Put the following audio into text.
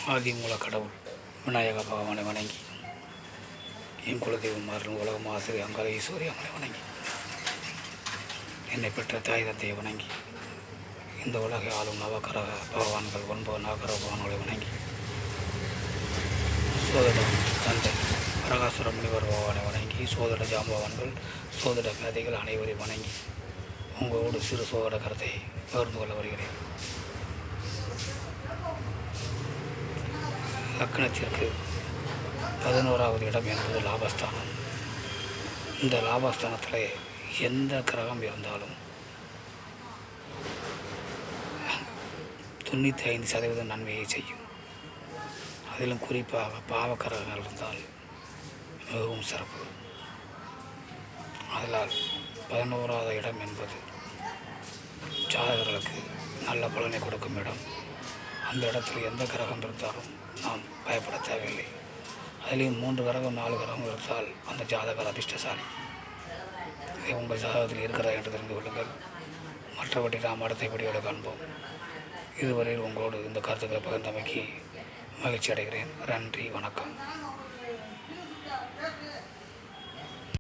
ஆதிமூல கடவுள் விநாயக பகவானை வணங்கி, என் குலதெய்வம் மாறும் உலகம் ஆசிரியர் அங்காள ஈஸ்வரி அம்மனை வணங்கி, என்னை பெற்ற தாய் தந்தையை வணங்கி, இந்த உலகை ஆளும் நவகரக பகவான்கள் 9 நவகர பகவான்களை வணங்கி, சோதட தந்தை பரகாசுர முனிவர் பகவானை வணங்கி, சோதட ஜாம்பவான்கள் சோதட மேதைகள் அனைவரையும் வணங்கி, உங்களோடு சிறு சோதட கருத்தை பகிர்ந்து கொள்ள வருகிறேன். லக்னத்திற்கு 11வது இடம் என்பது லாபஸ்தானம். இந்த லாபஸ்தானத்தில் எந்த கிரகம் இருந்தாலும் 95% நன்மையை செய்யும். அதிலும் குறிப்பாக பாவக்கிரகங்கள் இருந்தால் மிகவும் சிறப்பு. அதனால் 11வது இடம் என்பது ஜாதகர்களுக்கு நல்ல பலனை கொடுக்கும் இடம். அந்த இடத்தில் எந்த கிரகம் இருந்தாலும் நாம் பயப்பட தேவையில்லை. அதிலேயும் 3 கிரகம் 4 கிரகம் இருந்தால் அந்த ஜாதகர் அதிர்ஷ்டசாலி. இதை உங்கள் ஜாதகத்தில் இருக்கிறதா என்று தெரிந்து கொள்ளுங்கள். மற்றபடி நாம் அடுத்த வீடியோவில் காண்போம். இதுவரையில் உங்களோடு இந்த கருத்துக்களை பகிர்ந்தமைக்கு மகிழ்ச்சி அடைகிறேன். நன்றி, வணக்கம்.